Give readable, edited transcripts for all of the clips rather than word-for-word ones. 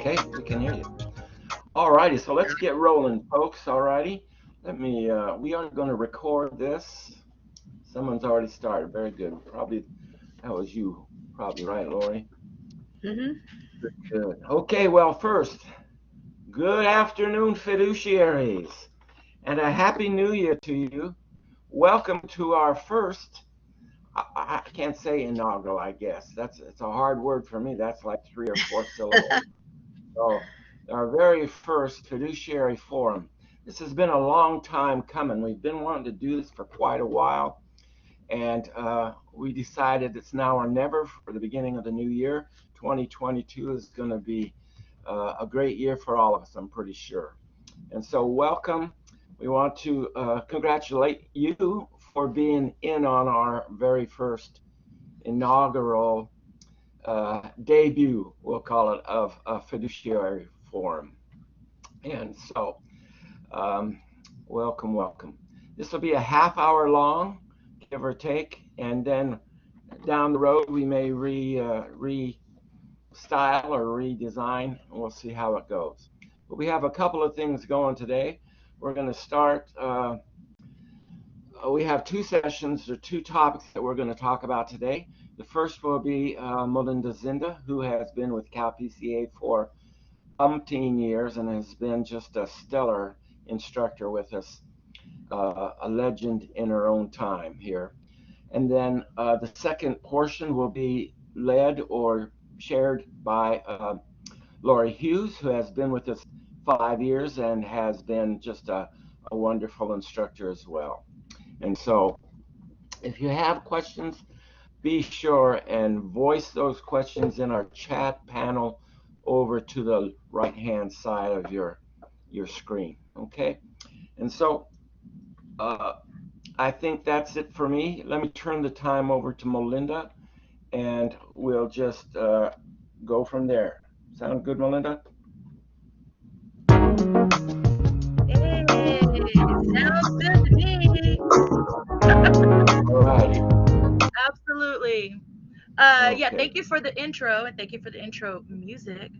Okay, we can hear you. All righty, so let's get rolling, folks. All righty. We are going to record this. Someone's already started. Very good. Probably that was you. Probably right, Lori. Mm-hmm. Good. Okay, well, first, good afternoon, fiduciaries, and a happy new year to you. Welcome to our first, I can't say inaugural, I guess. It's a hard word for me. That's like 3 or 4 syllables. So, our very first Fiduciary Forum. This has been a long time coming. We've been wanting to do this for quite a while, and we decided it's now or never for the beginning of the new year. 2022 is going to be a great year for all of us, I'm pretty sure. And so, welcome. We want to congratulate you for being in on our very first inaugural debut, we'll call it, of a Fiduciary Forum. And so, um, welcome. This will be a half hour long, give or take, and then down the road we may restyle or redesign, and we'll see how it goes. But we have a couple of things going today. We're going to start. We have 2 sessions or 2 topics that we're going to talk about today. The first will be Melinda Zinda, who has been with CalPCA for umpteen years and has been just a stellar instructor with us, a legend in her own time here. And then the second portion will be led or shared by Lori Hughes, who has been with us 5 years and has been just a wonderful instructor as well. And so if you have questions, be sure and voice those questions in our chat panel over to the right-hand side of your screen, okay? And so I think that's it for me. Let me turn the time over to Melinda, and we'll just go from there. Sound good, Melinda? Hey, sounds good to me. All righty. Absolutely. Yeah, Okay. thank you for the intro and thank you for the intro music.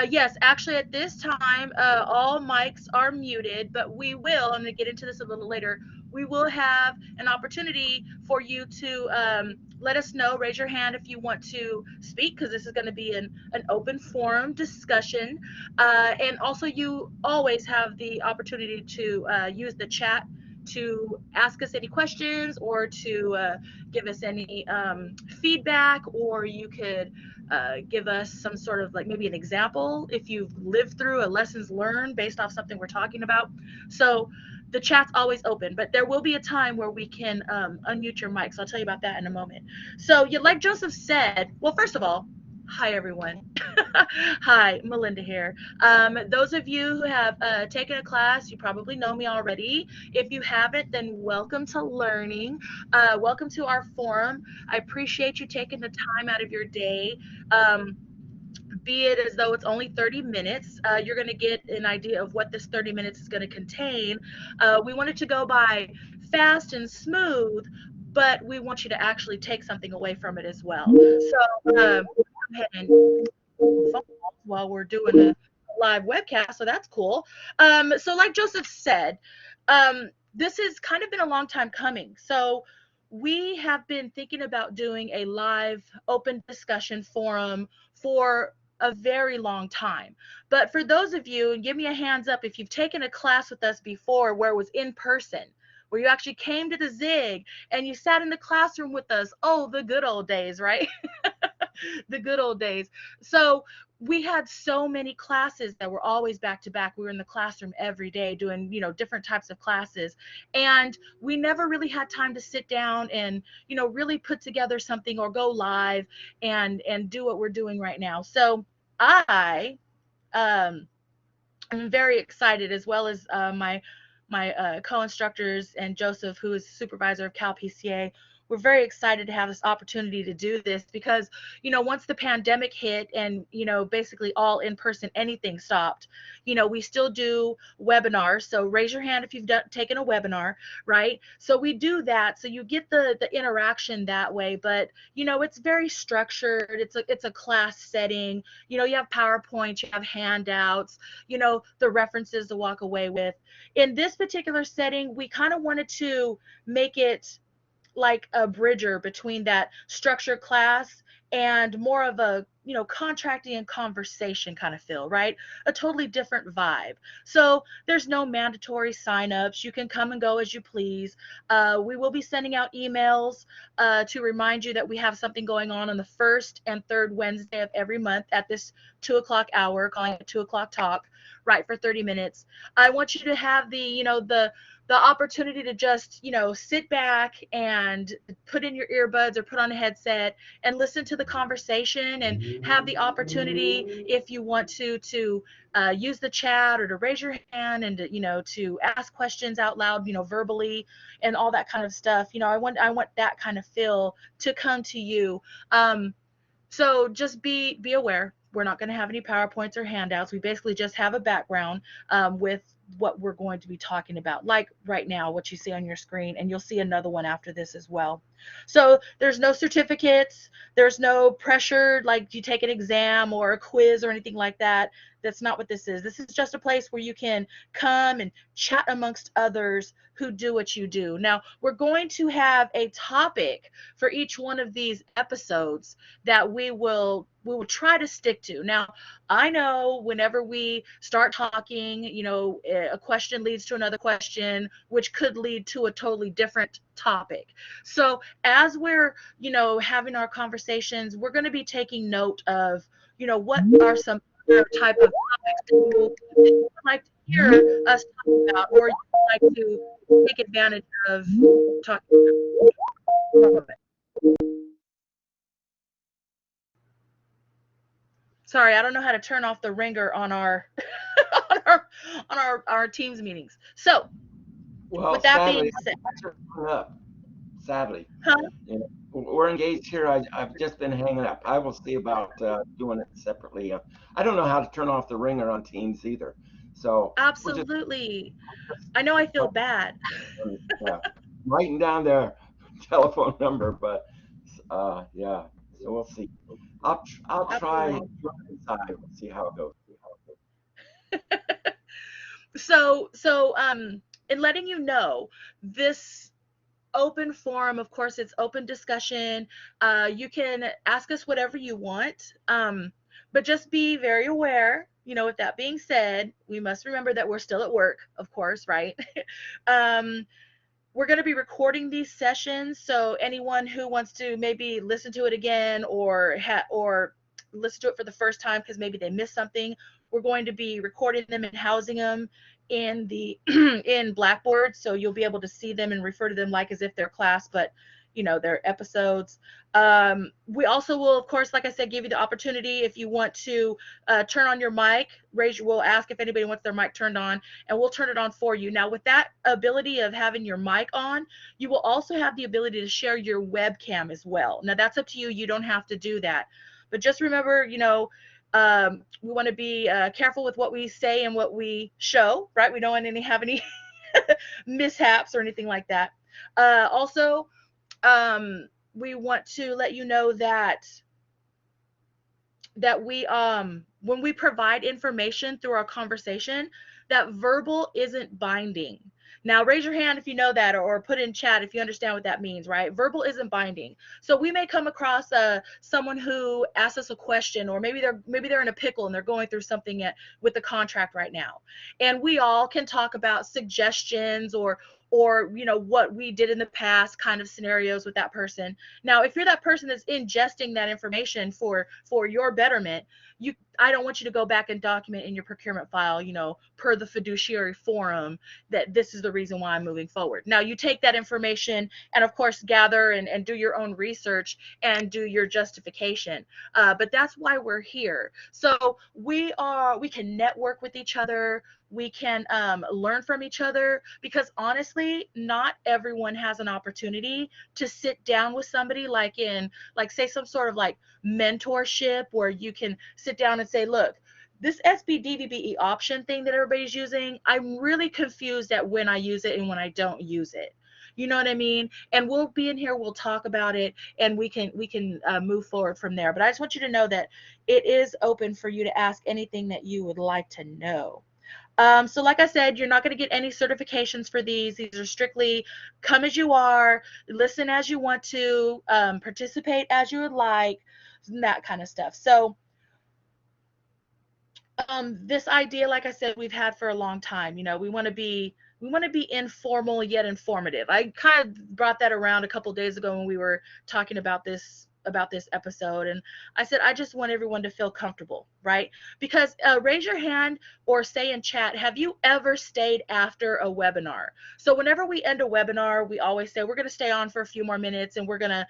Yes, actually, at this time, all mics are muted, but we will, I'm going to get into this a little later, we will have an opportunity for you to let us know, raise your hand if you want to speak, because this is going to be an open forum discussion. And also, you always have the opportunity to use the chat to ask us any questions or to give us any feedback, or you could give us some sort of like maybe an example if you've lived through a lessons learned based off something we're talking about. So the chat's always open, but there will be a time where we can unmute your mic. So I'll tell you about that in a moment. So, yeah, like Joseph said, well, first of all, hi everyone. Hi, Melinda here. Those of you who have taken a class, you probably know me already. If you haven't, then welcome to learning. Welcome to our forum. I appreciate you taking the time out of your day. Um, be it as though it's only 30 minutes, you're going to get an idea of what this 30 minutes is going to contain. We want it to go by fast and smooth, but we want you to actually take something away from it as well. So, go ahead and phone calls while we're doing a live webcast, so that's cool. So, like Joseph said, this has kind of been a long time coming. So, we have been thinking about doing a live open discussion forum for a very long time. But for those of you, and give me a hands up if you've taken a class with us before where it was in person, where you actually came to the Zig and you sat in the classroom with us. Oh, the good old days, right? The good old days. So we had so many classes that were always back to back. We were in the classroom every day doing, different types of classes. And we never really had time to sit down and, really put together something or go live and do what we're doing right now. So I um I'm very excited, as well as my co-instructors and Joseph, who is supervisor of Cal PCA. we're very excited to have this opportunity to do this because, once the pandemic hit and, basically all in person anything stopped, we still do webinars. So raise your hand if you've taken a webinar, right? So we do that. So you get the interaction that way, but, it's very structured. It's a class setting. You have PowerPoint, you have handouts, the references to walk away with. In this particular setting, we kind of wanted to make it like a bridger between that structured class and more of a contracting and conversation kind of feel, right? A totally different vibe. So there's no mandatory signups. You can come and go as you please. We will be sending out emails to remind you that we have something going on the first and third Wednesday of every month at this 2 o'clock hour, calling it 2 o'clock talk, right, for 30 minutes. I want you to have the opportunity to just, sit back and put in your earbuds or put on a headset and listen to the conversation, and have the opportunity, if you want to use the chat or to raise your hand and to ask questions out loud, verbally, and all that kind of stuff. I want that kind of feel to come to you. So just be aware. We're not going to have any PowerPoints or handouts. We basically just have a background with what we're going to be talking about, like right now, what you see on your screen, and you'll see another one after this as well. So there's no certificates. There's no pressure like you take an exam or a quiz or anything like that. That's not what this is. This is just a place where you can come and chat amongst others who do what you do. Now, we're going to have a topic for each one of these episodes that we will try to stick to. Now, I know whenever we start talking, a question leads to another question, which could lead to a totally different topic. So as we're, having our conversations, we're going to be taking note of, what are some other type of topics that you would like to hear us talk about, or you would like to take advantage of talking about. Sorry, I don't know how to turn off the ringer on our on our Teams meetings. So, Well, with that being sadly, said, sadly, huh? we're engaged here. I've just been hanging up. I will see about doing it separately. I don't know how to turn off the ringer on Teams either. So we'll just Absolutely. I know I feel bad. yeah, writing down their telephone number, but yeah. So we'll see. I'll try Absolutely. inside. We'll see how it goes. So in letting you know, this open forum, of course, it's open discussion. You can ask us whatever you want, but just be very aware. With that being said, we must remember that we're still at work, of course, right? um, we're going to be recording these sessions, so anyone who wants to maybe listen to it again or listen to it for the first time because maybe they missed something, we're going to be recording them and housing them in the in Blackboard, so you'll be able to see them and refer to them like as if they're class, but they're episodes. We also will, of course, like I said, give you the opportunity if you want to turn on your mic. We'll ask if anybody wants their mic turned on, and we'll turn it on for you. Now, with that ability of having your mic on, you will also have the ability to share your webcam as well. Now, that's up to you. You don't have to do that. But just remember, we want to be careful with what we say and what we show, right? We don't want to have any mishaps or anything like that. Also, we want to let you know that we when we provide information through our conversation, that verbal isn't binding. Now raise your hand if you know that, or put in chat if you understand what that means, right? Verbal isn't binding. So we may come across someone who asks us a question, or maybe they're in a pickle and they're going through something with the contract right now, and we all can talk about suggestions or what we did in the past kind of scenarios with that person. Now, if you're that person that's ingesting that information for your betterment, I don't want you to go back and document in your procurement file, per the Fiduciary Forum, that this is the reason why I'm moving forward. Now, you take that information and, of course, gather and do your own research and do your justification. But that's why we're here. So we can network with each other. We can learn from each other, because honestly, not everyone has an opportunity to sit down with somebody, like in, like, say, some sort of like mentorship, where you can sit down and say, look, this SBDVBE option thing that everybody's using, I'm really confused at when I use it and when I don't use it. You know what I mean? And we'll be in here, we'll talk about it, and we can move forward from there. But I just want you to know that it is open for you to ask anything that you would like to know. So like I said, you're not going to get any certifications for these. These are strictly come as you are, listen as you want to, participate as you would like, that kind of stuff. So this idea, like I said, we've had for a long time. We want to be informal yet informative. I kind of brought that around a couple days ago when we were talking about this episode, and I said I just want everyone to feel comfortable, right? Because raise your hand or say in chat, have you ever stayed after a webinar? So whenever we end a webinar, we always say we're going to stay on for a few more minutes, and we're going to,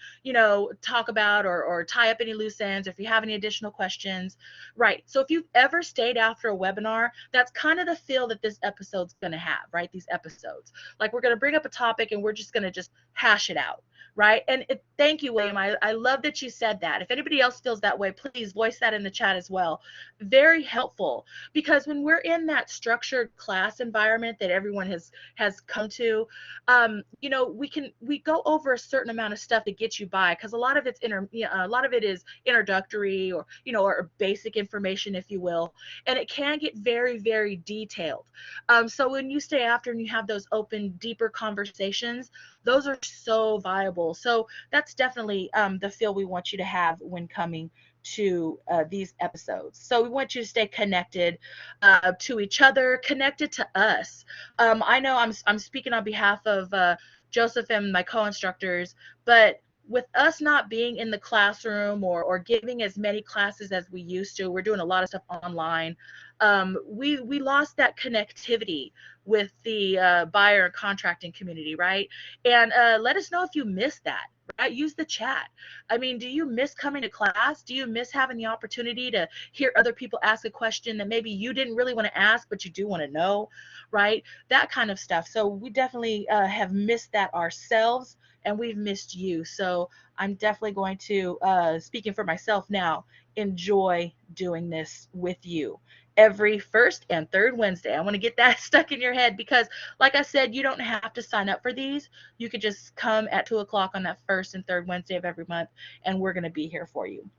talk about or tie up any loose ends, or if you have any additional questions. Right. So if you've ever stayed after a webinar, that's kind of the feel that this episode's going to have, right? These episodes. Like, we're going to bring up a topic and we're just going to just hash it out, right? And thank you, William. I love that you said that. If anybody else feels that way, please voice that in the chat as well. Very helpful, because when we're in that structured class environment that everyone has come to, we go over a certain amount of stuff to get you by, because a lot of a lot of it is introductory, or basic information, if you will, and it can get very, very detailed. So when you stay after and you have those open, deeper conversations, those are so viable. So that's definitely the feel we want you to have when coming to these episodes. So we want you to stay connected to each other, connected to us. I know I'm speaking on behalf of Joseph and my co-instructors, but with us not being in the classroom or giving as many classes as we used to, we're doing a lot of stuff online. We lost that connectivity with the buyer and contracting community, right? And let us know if you missed that. Right? Use the chat. I mean, do you miss coming to class? Do you miss having the opportunity to hear other people ask a question that maybe you didn't really want to ask, but you do want to know, right? That kind of stuff. So we definitely have missed that ourselves, and we've missed you. So I'm definitely going to, speaking for myself now, enjoy doing this with you every first and third Wednesday. I want to get that stuck in your head, because, like I said, you don't have to sign up for these. You could just come at 2 o'clock on that first and third Wednesday of every month, and we're going to be here for you.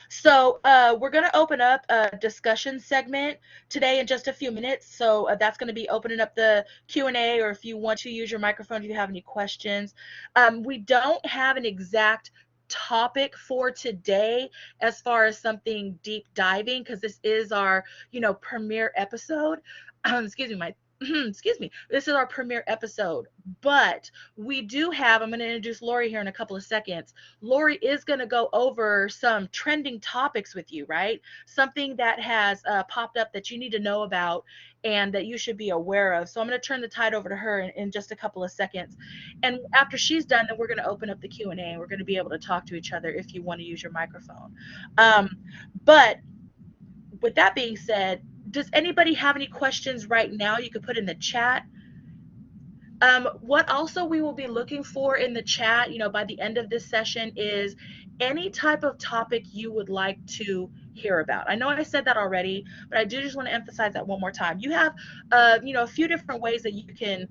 So we're going to open up a discussion segment today in just a few minutes. So that's going to be opening up the Q&A, or if you want to use your microphone if you have any questions. We don't have an exact topic for today as far as something deep diving, because this is our, premiere episode. Excuse me, excuse me. This is our premiere episode, but we do have, I'm going to introduce Lori here in a couple of seconds. Lori is going to go over some trending topics with you, right? Something that has popped up that you need to know about and that you should be aware of. So I'm going to turn the tide over to her in just a couple of seconds. And after she's done, then we're going to open up the Q&A, and we're going to be able to talk to each other if you want to use your microphone. But with that being said, does anybody have any questions right now? You could put in the chat. What also we will be looking for in the chat, by the end of this session, is any type of topic you would like to hear about. I know I said that already, but I do just want to emphasize that one more time. You have, a few different ways that you can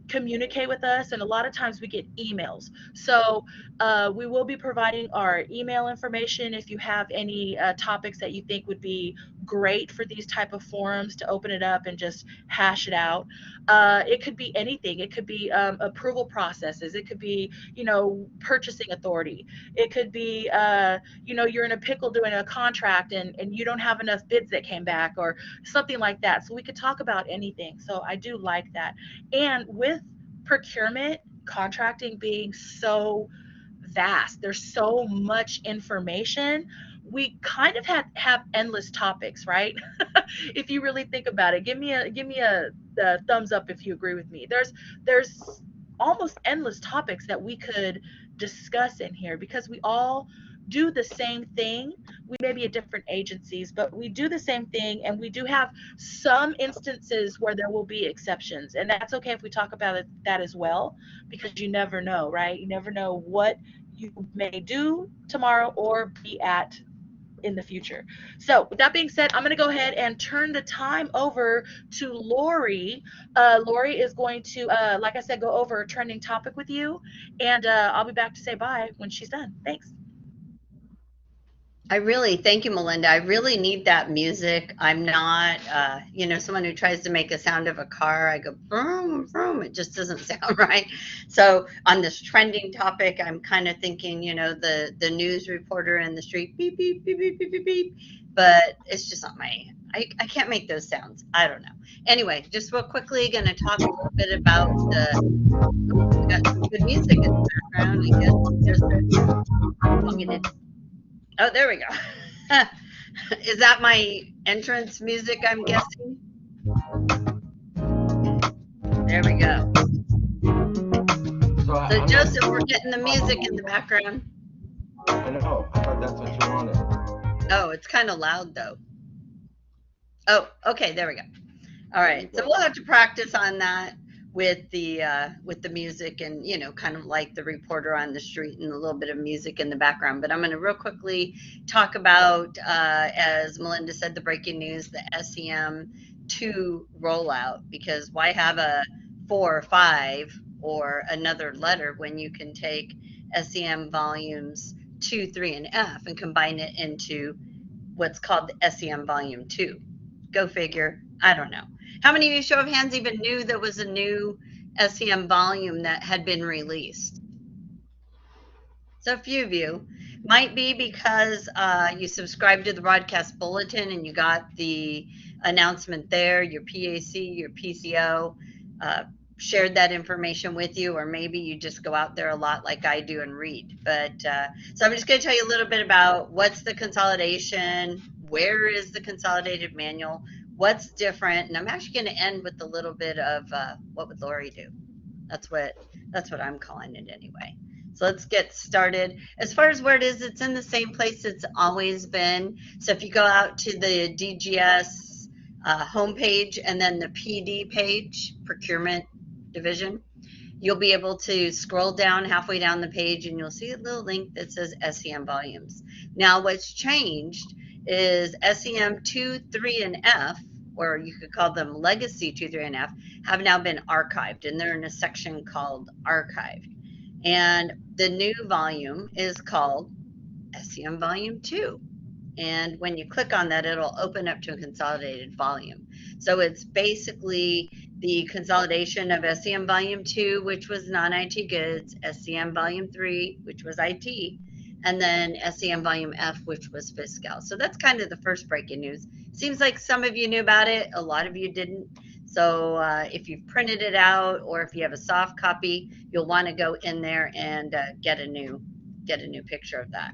communicate with us, and a lot of times we get emails. So we will be providing our email information if you have any topics that you think would be great for these type of forums to open it up and just hash it out. It could be anything. It could be approval processes. It could be, purchasing authority. It could be, you're in a pickle doing a contract and you don't have enough bids that came back, or something like that. So we could talk about anything. So I do like that. And with procurement, contracting being so vast, there's so much information, we kind of have endless topics, right? If you really think about it, give me a thumbs up if you agree with me. There's almost endless topics that we could discuss in here, because we all do the same thing. We may be at different agencies, but we do the same thing, and we do have some instances where there will be exceptions, and that's okay if we talk about that as well, because you never know, right? You never know what you may do tomorrow or be at in the future. So, with that being said, I'm going to go ahead and turn the time over to Lori. Lori is going to, like I said, go over a trending topic with you, and I'll be back to say bye when she's done. Thanks. Thank you, Melinda. I really need that music. I'm not, someone who tries to make a sound of a car. I go, vroom, vroom. It just doesn't sound right. So on this trending topic, I'm kind of thinking, the news reporter in the street, beep, beep, beep, beep, beep, beep, beep. But it's just not I can't make those sounds. I don't know. Anyway, just real quickly, going to talk a little bit about we got some good music in the background. I guess there's oh, there we go. Is that my entrance music, I'm guessing? There we go. So, Joseph, we're getting the music in the background. I know. I thought that's what you wanted. Oh, it's kind of loud, though. Oh, okay, there we go. All right, so we'll have to practice on that with the music and, kind of like the reporter on the street and a little bit of music in the background. But I'm going to real quickly talk about, as Melinda said, the breaking news, the SEM2 rollout, because why have a 4 or 5 or another letter when you can take SEM volumes 2, 3, and F and combine it into what's called the SEM volume 2. Go figure. I don't know. How many of you, show of hands, even knew there was a new SEM volume that had been released? So a few of you. Might be because you subscribed to the broadcast bulletin and you got the announcement there, your PAC, your PCO shared that information with you, or maybe you just go out there a lot like I do and read. But so I'm just going to tell you a little bit about what's the consolidation, where is the consolidated manual, what's different, and I'm actually going to end with a little bit of what would Lori do. That's what I'm calling it anyway. So let's get started. As far as where it is, it's in the same place it's always been. So if you go out to the DGS homepage and then the PD page, procurement division, you'll be able to scroll down halfway down the page and you'll see a little link that says SEM volumes. Now what's changed is SEM 2, 3, and F, or you could call them Legacy 2, 3, and F, have now been archived, and they're in a section called Archived. And the new volume is called SEM Volume 2. And when you click on that, it'll open up to a consolidated volume. So it's basically the consolidation of SEM Volume 2, which was non-IT goods, SEM Volume 3, which was IT, and then SEM Volume F, which was fiscal. So that's kind of the first breaking news. Seems like some of you knew about it, a lot of you didn't. So if you've printed it out or if you have a soft copy, you'll want to go in there and get a new picture of that.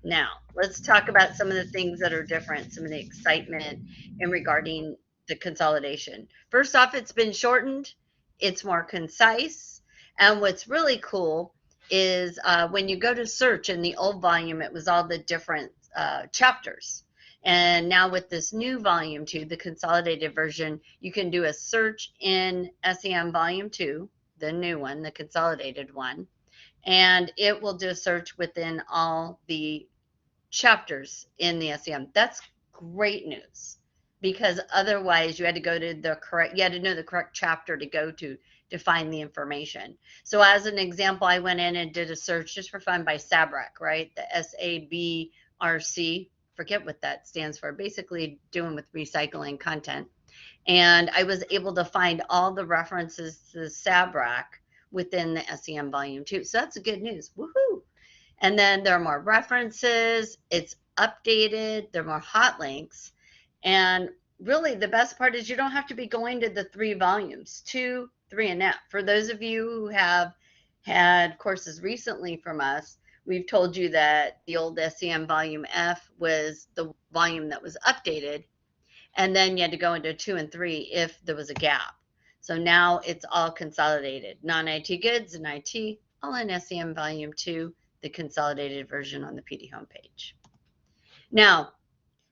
Now, let's talk about some of the things that are different, some of the excitement in regarding the consolidation. First off, it's been shortened. It's more concise. And what's really cool is when you go to search in the old volume, it was all the different chapters. And now with this new volume 2, the consolidated version, you can do a search in SEM volume 2, the new one, the consolidated one, and it will do a search within all the chapters in the SEM. That's great news, because otherwise you had to go to you had to know the correct chapter to go to find the information. So as an example, I went in and did a search just for fun by SABRC, right? The SABRC, forget what that stands for, basically doing with recycling content. And I was able to find all the references to SABRC within the SEM volume 2. So that's good news. Woohoo! And then there are more references, it's updated, there are more hot links. And really the best part is you don't have to be going to the 3 volumes, 2, 3, and F. For those of you who have had courses recently from us, we've told you that the old SEM volume F was the volume that was updated, and then you had to go into 2 and 3 if there was a gap. So now it's all consolidated. Non-IT goods and IT, all in SEM volume 2, the consolidated version on the PD homepage. Now,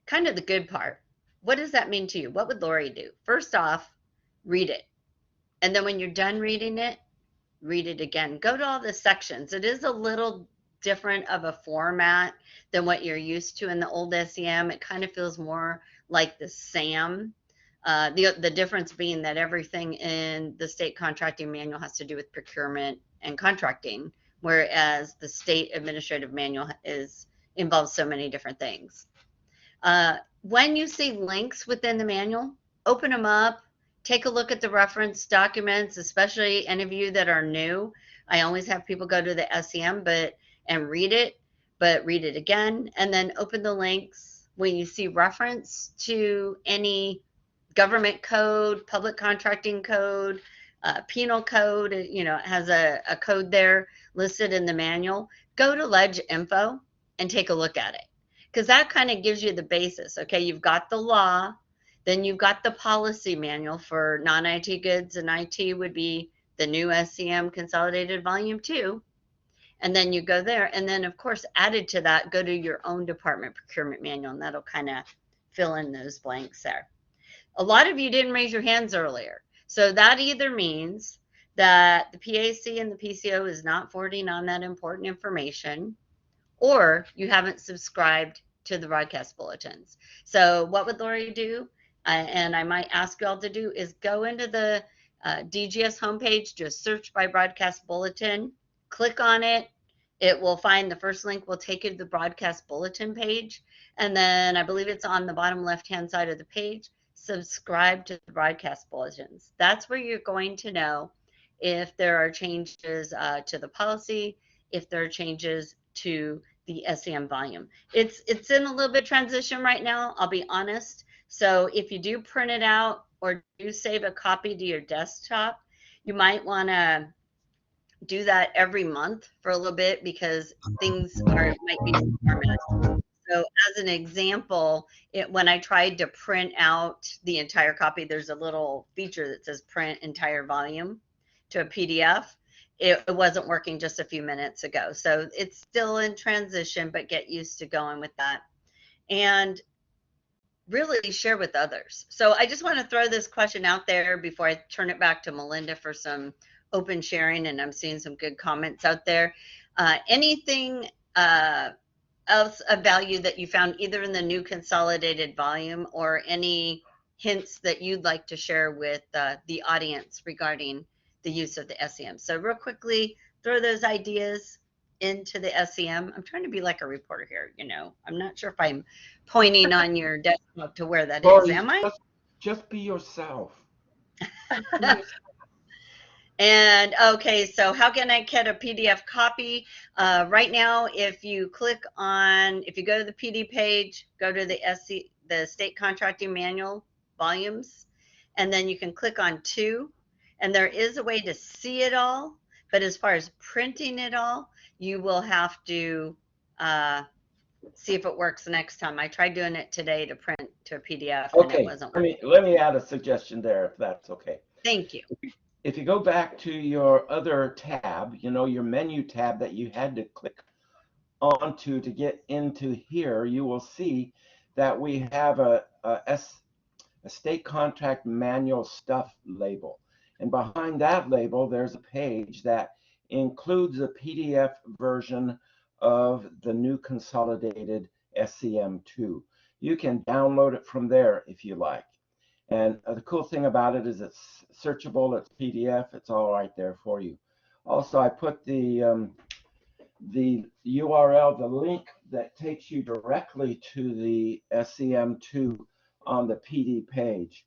kind of the good part. What does that mean to you? What would Lori do? First off, read it. And then when you're done reading it, read it again. Go to all the sections. It is a little different of a format than what you're used to in the old SEM. It kind of feels more like the SAM. The difference being that everything in the state contracting manual has to do with procurement and contracting, whereas the state administrative manual involves so many different things. When you see links within the manual, open them up, take a look at the reference documents, especially any of you that are new. I always have people go to the SEM and read it, but read it again, and then open the links when you see reference to any government code, public contracting code, penal code. It has a code there listed in the manual. Go to Ledge Info and take a look at it, because that kind of gives you the basis. Okay, you've got the law, then you've got the policy manual for non-IT goods, and IT would be the new SEM Consolidated Volume 2. And then you go there, and then of course added to that, go to your own department procurement manual, and that'll kind of fill in those blanks there. A lot of you didn't raise your hands earlier, so that either means that the PAC and the PCO is not forwarding on that important information, or you haven't subscribed to the broadcast bulletins. So what would Lori do, and I might ask you all to do, is go into the DGS homepage, just search by broadcast bulletin, click on it. It will find the first link will take you to the broadcast bulletin page, and then I believe it's on the bottom left-hand side of the page. Subscribe to the broadcast bulletins. That's where you're going to know if there are changes to the policy, if there are changes to the SEM volume. It's in a little bit of transition right now, I'll be honest. So if you do print it out or do save a copy to your desktop, you might want to do that every month for a little bit, because things might be formatted. So as an example, when I tried to print out the entire copy, there's a little feature that says print entire volume to a PDF. It wasn't working just a few minutes ago. So it's still in transition, but get used to going with that. And really share with others. So I just want to throw this question out there before I turn it back to Melinda for some open sharing, and I'm seeing some good comments out there. Anything else of value that you found either in the new consolidated volume, or any hints that you'd like to share with the audience regarding the use of the SEM? So real quickly, throw those ideas into the SEM. I'm trying to be like a reporter here, I'm not sure if I'm pointing on your desktop to where that is. Am I? Just be yourself. And okay, so how can I get a PDF copy? Right now, if you go to the PD page, go to the State Contracting Manual volumes, and then you can click on 2, and there is a way to see it all, but as far as printing it all, you will have to see if it works next time. I tried doing it today to print to a PDF, and it wasn't working. Let me add a suggestion there, if that's okay. Thank you. If you go back to your other tab, your menu tab that you had to click onto to get into here, you will see that we have a state contract manual stuff label. And behind that label, there's a page that includes a PDF version of the new consolidated SEM2. You can download it from there if you like. And the cool thing about it is it's searchable, it's PDF, it's all right there for you. Also, I put the URL, the link that takes you directly to the SEM2 on the PD page.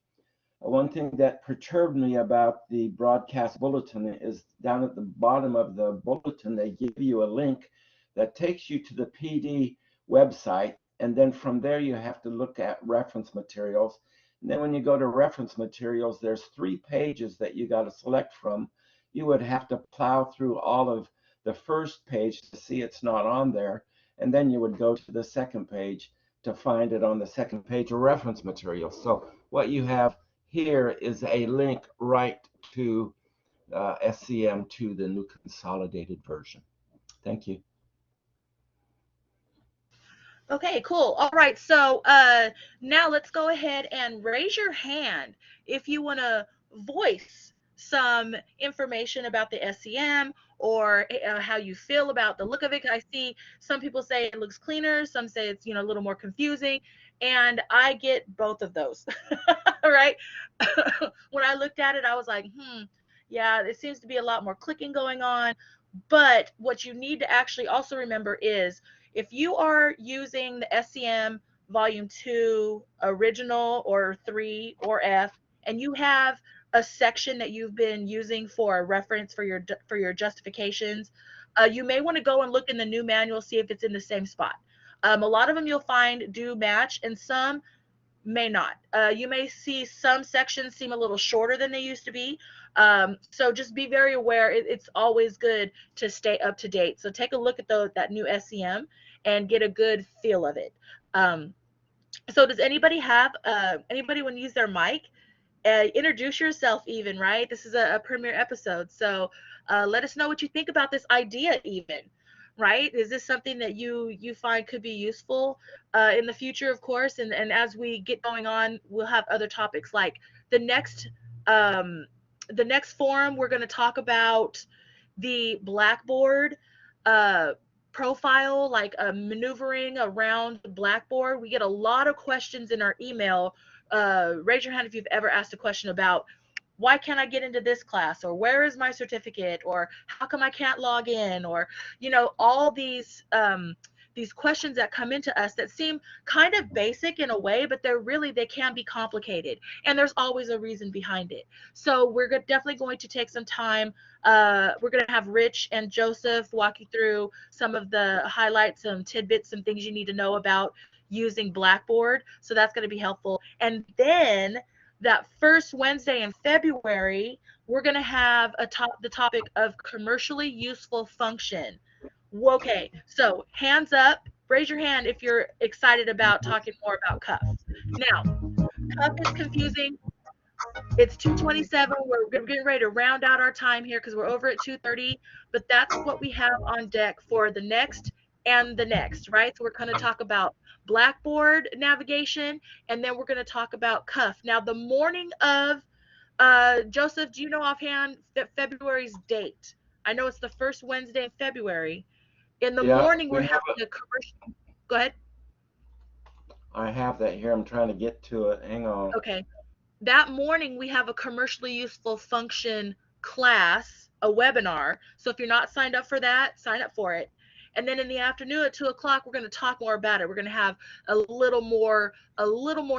One thing that perturbed me about the broadcast bulletin is down at the bottom of the bulletin, they give you a link that takes you to the PD website, and then from there you have to look at reference materials. And then when you go to reference materials, there's 3 pages that you got to select from. You would have to plow through all of the first page to see it's not on there, and then you would go to the second page to find it on the second page of reference materials. So what you have here is a link right to SEM2, the new consolidated version. Thank you. Okay, cool. All right. So now let's go ahead and raise your hand if you want to voice some information about the SEM or how you feel about the look of it. I see some people say it looks cleaner, some say it's, a little more confusing, and I get both of those. Right? When I looked at it, I was like, yeah, it seems to be a lot more clicking going on. But what you need to actually also remember is if you are using the SCM Volume 2 Original or 3 or F, and you have a section that you've been using for a reference for your justifications, you may want to go and look in the new manual, see if it's in the same spot. A lot of them you'll find do match, and some may not. You may see some sections seem a little shorter than they used to be. So just be very aware. It's always good to stay up to date. So take a look at that new SEM and get a good feel of it. So does anybody want to use their mic? Introduce yourself even, right? This is a premiere episode. So let us know what you think about this idea even, right? Is this something that you find could be useful in the future, of course? And as we get going on, we'll have other topics like the next um, the next forum. We're going to talk about the Blackboard uh, profile, like maneuvering around the Blackboard. We get a lot of questions in our email. Raise your hand if you've ever asked a question about why can't I get into this class, or where is my certificate, or how come I can't log in, or all these questions that come into us that seem kind of basic in a way, but they can be complicated, and there's always a reason behind it. So we're definitely going to take some time. We're going to have Rich and Joseph walk you through some of the highlights, some tidbits, some things you need to know about using Blackboard. So that's going to be helpful. And then that first Wednesday in February, we're going to have the topic of commercially useful function. Okay, so hands up, raise your hand if you're excited about talking more about cuff. Now, cuff is confusing. It's 2:27. We're getting ready to round out our time here because we're over at 2:30, but that's what we have on deck for the next and the next, right? So we're going to talk about Blackboard navigation, and then we're going to talk about cuff. Now, the morning of Joseph, do you know offhand February's date? I know it's the first Wednesday in February. In the Yeah, morning, we're we have having a commercial. Go ahead. I have that here. I'm trying to get to it. Hang on. Okay. That morning, we have a commercially useful function class, a webinar. So if you're not signed up for that, sign up for it. And then in the afternoon at 2 o'clock, we're going to talk more about it. We're going to have a little more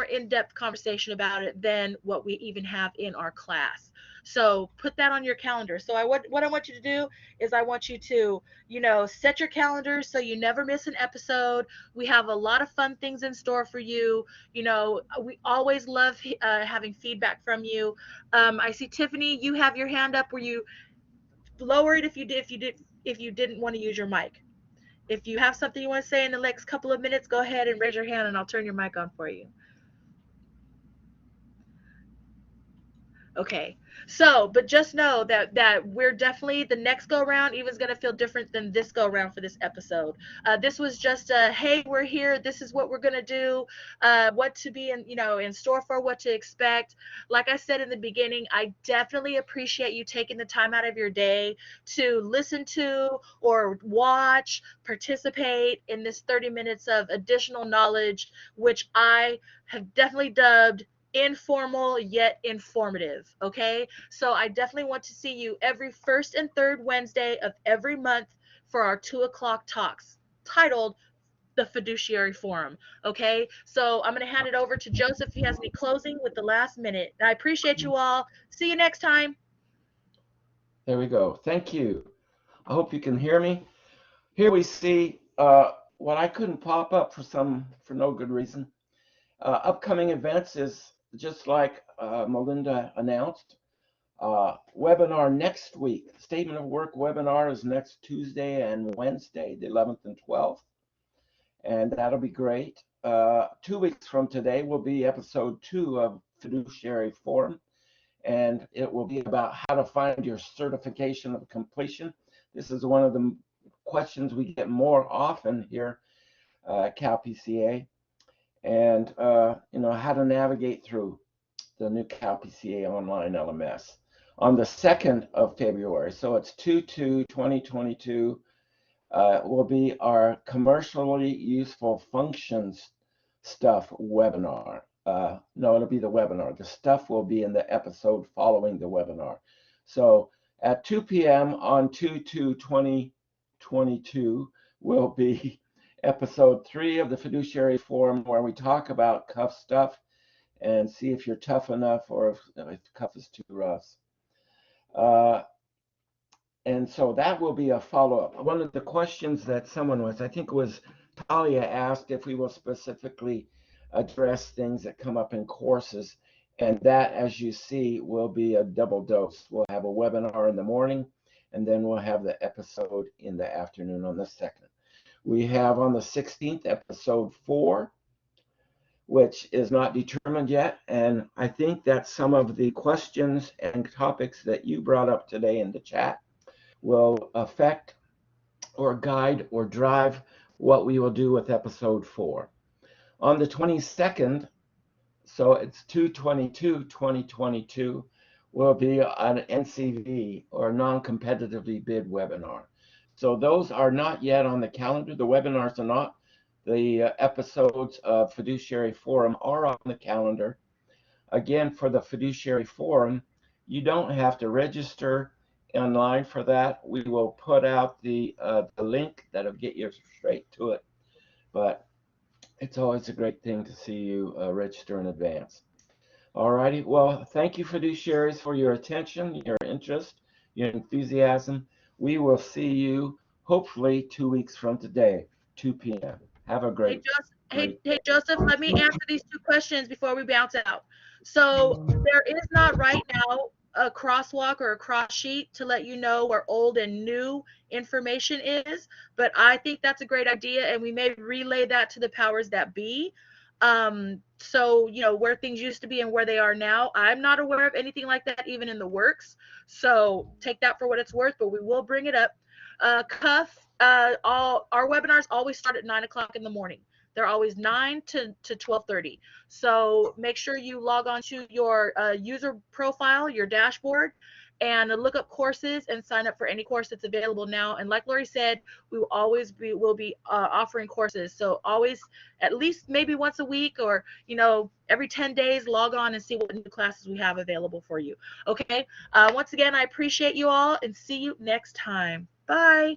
in-depth conversation about it than what we even have in our class. So put that on your calendar. So what I want you to do is I want you to, set your calendar so you never miss an episode. We have a lot of fun things in store for you. We always love having feedback from you. I see Tiffany, you have your hand up. Were you lower it if you didn't want to use your mic? If you have something you want to say in the next couple of minutes, go ahead and raise your hand and I'll turn your mic on for you. Okay. So, but just know that we're definitely, the next go around even is going to feel different than this go around for this episode. This was just a, hey, we're here. This is what we're going to do. What to be in store for, what to expect. Like I said in the beginning, I definitely appreciate you taking the time out of your day to listen to or watch, participate in this 30 minutes of additional knowledge, which I have definitely dubbed informal yet informative. Okay, so I definitely want to see you every first and third Wednesday of every month for our 2 o'clock talks titled the Fiduciary Forum. Okay, so I'm going to hand it over to Joseph if he has any closing with the last minute. I appreciate you all. See you next time. There we go. Thank you. I hope you can hear me. Here we see what I couldn't pop up for no good reason. Upcoming events is just like Melinda announced. Webinar next week. Statement of work webinar is next Tuesday and Wednesday, the 11th and 12th. And that'll be great. 2 weeks from today will be episode 2 of Fiduciary Forum. And it will be about how to find your certification of completion. This is one of the questions we get more often here. CalPCA, and how to navigate through the new CalPCA online LMS. On the 2nd of February, so it's 2/2/2022, will be our commercially useful functions stuff webinar. No, it'll be the webinar. The stuff will be in the episode following the webinar. So at 2 p.m. on 2/2/2022 will be episode 3 of the Fiduciary Forum, where we talk about cuff stuff and see if you're tough enough or if the cuff is too rough. And so that will be a follow-up. One of the questions that someone was, I think it was Talia, asked if we will specifically address things that come up in courses. And that, as you see, will be a double dose. We'll have a webinar in the morning, and then we'll have the episode in the afternoon on the 2nd. We have on the 16th, episode 4, which is not determined yet. And I think that some of the questions and topics that you brought up today in the chat will affect or guide or drive what we will do with episode 4. On the 22nd, so it's 2/22/2022, will be an NCV or non-competitively bid webinar. So those are not yet on the calendar. The webinars are not. The episodes of Fiduciary Forum are on the calendar. Again, for the Fiduciary Forum, you don't have to register online for that. We will put out the link that'll get you straight to it. But it's always a great thing to see you register in advance. All righty. Well, thank you, fiduciaries, for your attention, your interest, your enthusiasm. We will see you hopefully 2 weeks from today, 2 p.m. Have a great. Hey, Joseph, let me answer these 2 questions before we bounce out. So there is not right now a crosswalk or a cross sheet to let you know where old and new information is, but I think that's a great idea, and we may relay that to the powers that be. So where things used to be and where they are now, I'm not aware of anything like that even in the works, so take that for what it's worth, but we will bring it up. Cuff, all our webinars always start at 9 o'clock in the morning. They're always 9 to 12:30. So make sure you log on to your user profile, your dashboard, and look up courses and sign up for any course that's available now. And like Lori said, we will always be offering courses. So always, at least maybe once a week or every 10 days, log on and see what new classes we have available for you. Okay. Once again, I appreciate you all and see you next time. Bye.